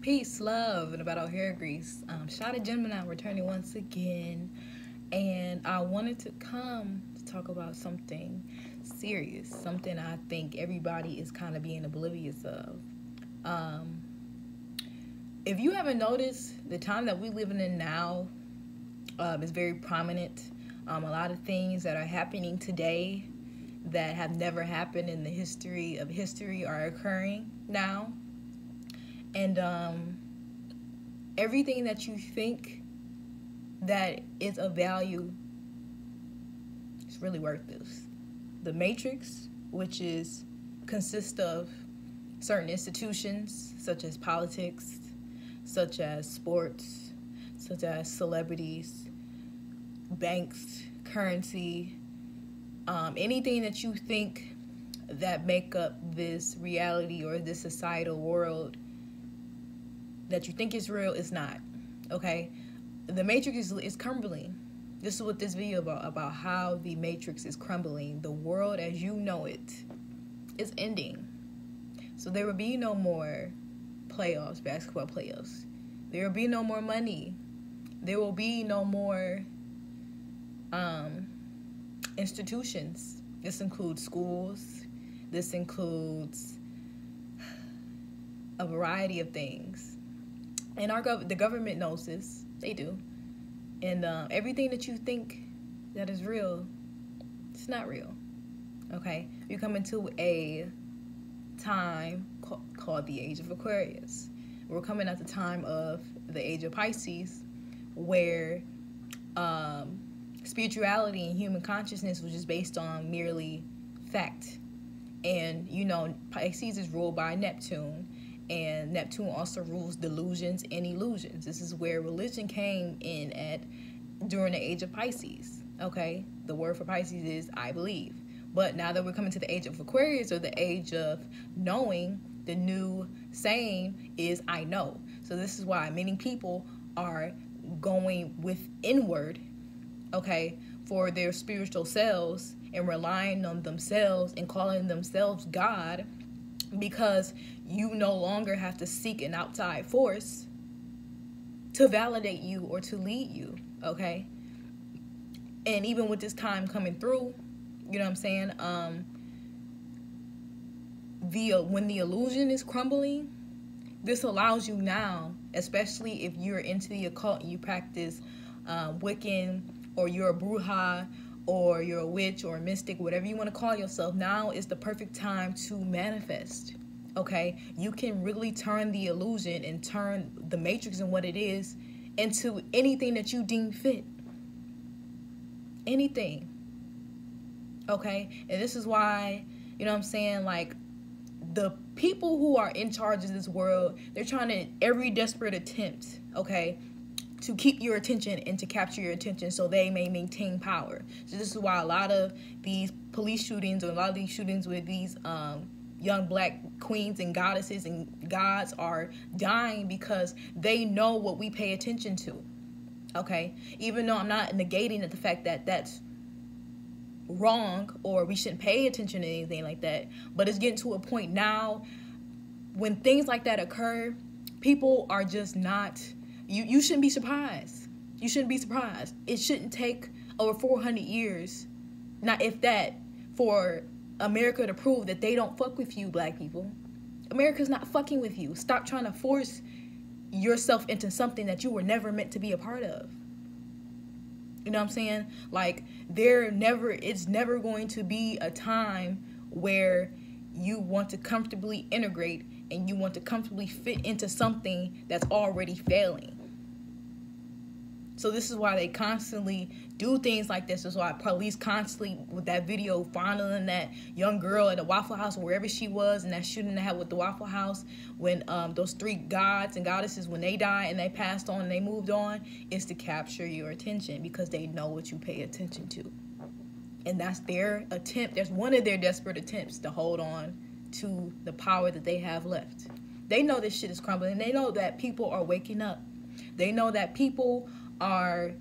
Peace, love, and about our hair grease. Shot of Gemini returning once again, and I wanted to come to talk about something serious, something I think everybody is kind of being oblivious of. Um, if you haven't noticed, the time that we're living in now is very prominent. A lot of things that are happening today that have never happened in the history of history are occurring now. And everything that you think that is of value is really worthless. The matrix, which is consists of certain institutions such as politics, such as sports, such as celebrities, banks, currency, anything that you think that make up this reality or this societal world that you think is real is not. Okay, the matrix is crumbling. This is what this video about how the matrix is crumbling. The world as you know it is ending. So there will be no more playoffs, basketball playoffs. There will be no more money. There will be no more institutions. This includes schools. This includes a variety of things. And the government knows this. They do. And everything that you think that is real, it's not real. Okay? We come into a time called the age of Aquarius. We're coming at the time of the age of Pisces, where spirituality and human consciousness was just based on merely fact. And, you know, Pisces is ruled by Neptune. And Neptune also rules delusions and illusions. This is where religion came in at during the age of Pisces. Okay? The word for Pisces is I believe. But now that we're coming to the age of Aquarius, or the age of knowing, the new saying is I know. So this is why many people are going with inward, okay, for their spiritual selves and relying on themselves and calling themselves God, because you no longer have to seek an outside force to validate you or to lead you, okay? And even with this time coming through, you know what I'm saying? When the illusion is crumbling, this allows you now, especially if you're into the occult and you practice Wiccan, or you're a bruja, or you're a witch or a mystic, whatever you want to call yourself, now is the perfect time to manifest. Okay? You can really turn the illusion and turn the matrix and what it is into anything that you deem fit. Anything. Okay? And this is why, you know what I'm saying, like, the people who are in charge of this world, they're trying to every desperate attempt, okay, to keep your attention and to capture your attention so they may maintain power. So this is why a lot of these police shootings, or a lot of these shootings with these young black queens and goddesses and gods are dying, because they know what we pay attention to. Okay? Even though I'm not negating the fact that that's wrong or we shouldn't pay attention to anything like that, but it's getting to a point now when things like that occur, people are just not... You shouldn't be surprised. You shouldn't be surprised. It shouldn't take over 400 years, not if that, for America to prove that they don't fuck with you, black people. America's not fucking with you. Stop trying to force yourself into something that you were never meant to be a part of. You know what I'm saying? Like, it's never going to be a time where you want to comfortably integrate and you want to comfortably fit into something that's already failing. So this is why they constantly do things like this. This is why police constantly, with that video, fondling that young girl at the Waffle House, or wherever she was, and that shooting they had with the Waffle House, when those three gods and goddesses, when they died and they passed on and they moved on, is to capture your attention, because they know what you pay attention to. And that's their attempt. That's one of their desperate attempts to hold on to the power that they have left. They know this shit is crumbling. They know that people are waking up. They know that people are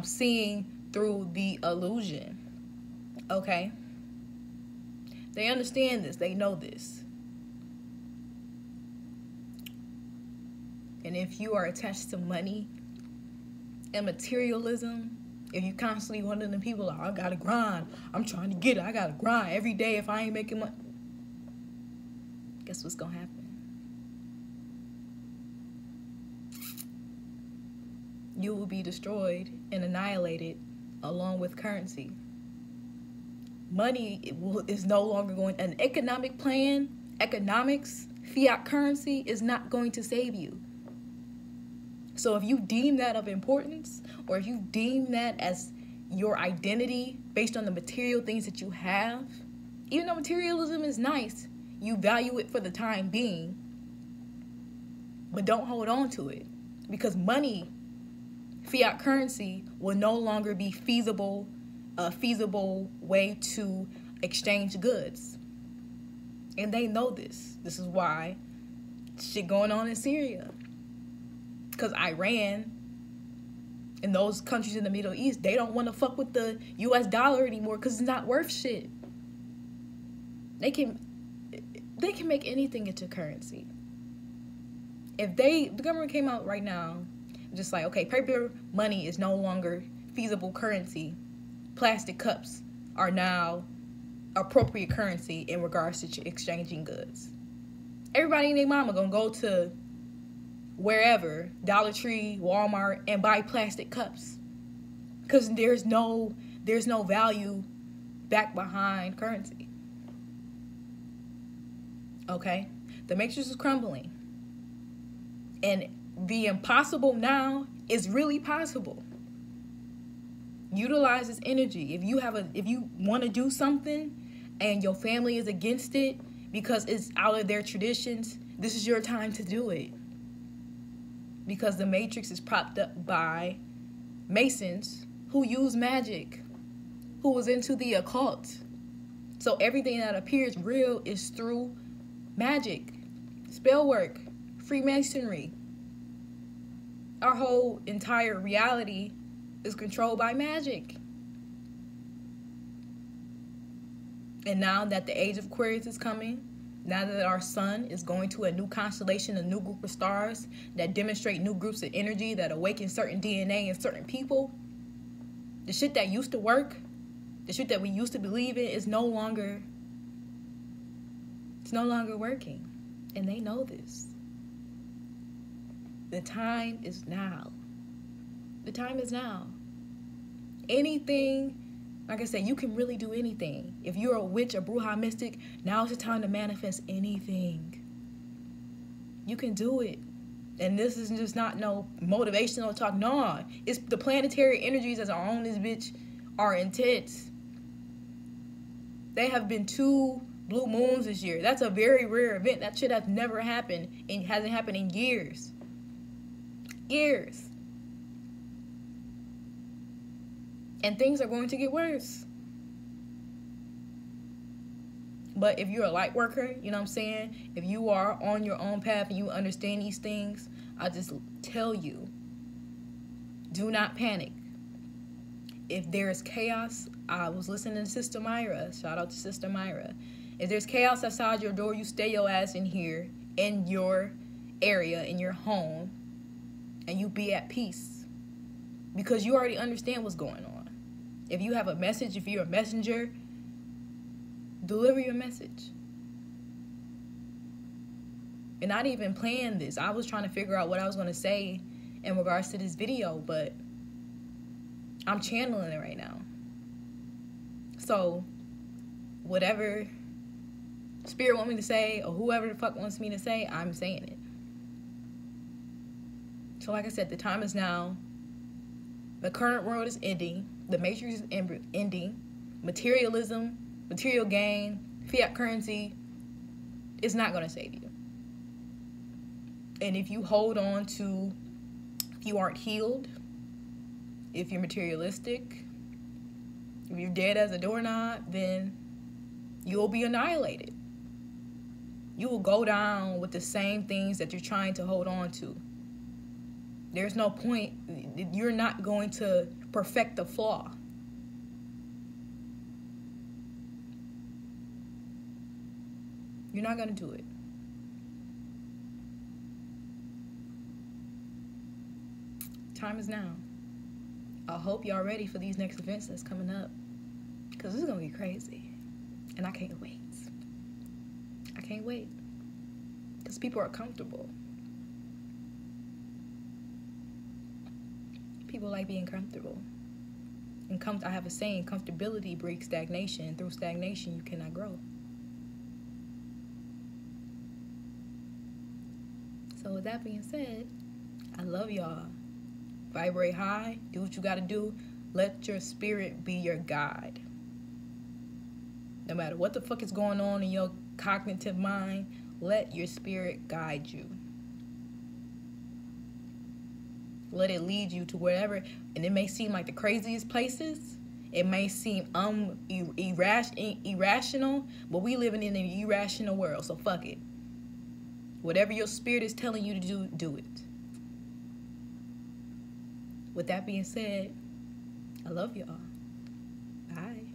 seeing through the illusion. Okay? They understand this. They know this. And if you are attached to money and materialism, if you constantly one of them people like, I gotta grind, I'm trying to get it, I gotta grind every day if I ain't making money, guess what's gonna happen? You will be destroyed and annihilated along with currency. Money is no longer going, an economic plan, economics, fiat currency is not going to save you. So if you deem that of importance, or if you deem that as your identity based on the material things that you have, even though materialism is nice, you value it for the time being, but don't hold on to it, because money, fiat currency, will no longer be a feasible way to exchange goods. And they know this. This is why shit going on in Syria. Because Iran and those countries in the Middle East, they don't want to fuck with the US dollar anymore because it's not worth shit. They can make anything into currency. If the government came out right now, just like, okay, paper money is no longer feasible currency. Plastic cups are now appropriate currency in regards to exchanging goods. Everybody and their mama gonna go to wherever, Dollar Tree, Walmart, and buy plastic cups, because there's no value back behind currency. Okay, the matrix is crumbling, and the impossible now is really possible. Utilize this energy. If you want to do something and your family is against it because it's out of their traditions, this is your time to do it. Because the matrix is propped up by Masons who use magic, who was into the occult. So everything that appears real is through magic, spell work, Freemasonry. Our whole entire reality is controlled by magic. And now that the age of Aquarius is coming, now that our sun is going to a new constellation, a new group of stars that demonstrate new groups of energy that awaken certain DNA in certain people, the shit that used to work, the shit that we used to believe in is no longer working. And they know this. The time is now. The time is now. Anything, like I said, you can really do anything. If you're a witch, a bruja, mystic, now is the time to manifest anything. You can do it. And this is just not no motivational talk. No, it's the planetary energies that are on this bitch are intense. They have been 2 blue moons this year. That's a very rare event. That shit has never happened and hasn't happened in years. Years. And things are going to get worse. But if you're a light worker, you know what I'm saying? If you are on your own path and you understand these things, I just tell you, do not panic. If there is chaos, I was listening to Sister Myra. Shout out to Sister Myra. If there's chaos outside your door, you stay your ass in here, in your area, in your home, and you be at peace. Because you already understand what's going on. If you have a message, if you're a messenger, deliver your message. And I didn't even plan this. I was trying to figure out what I was going to say in regards to this video, but I'm channeling it right now. So, whatever Spirit want me to say, or whoever the fuck wants me to say, I'm saying it. So, like I said, the time is now. The current world is ending. The matrix is ending. Materialism, material gain, fiat currency is not going to save you. And if you hold on to, if you aren't healed, if you're materialistic, if you're dead as a doorknob, then you will be annihilated. You will go down with the same things that you're trying to hold on to. There's no point. You're not going to perfect the flaw. You're not going to do it. Time is now. I hope y'all ready for these next events that's coming up, because this is going to be crazy. And I can't wait. I can't wait. Because people are comfortable. People like being comfortable. And I have a saying, comfortability breeds stagnation. Through stagnation, you cannot grow. So with that being said, I love y'all. Vibrate high. Do what you got to do. Let your spirit be your guide. No matter what the fuck is going on in your cognitive mind, let your spirit guide you. Let it lead you to wherever. And it may seem like the craziest places. It may seem irrational, but we living in an irrational world, so fuck it. Whatever your spirit is telling you to do, do it. With that being said, I love y'all. Bye.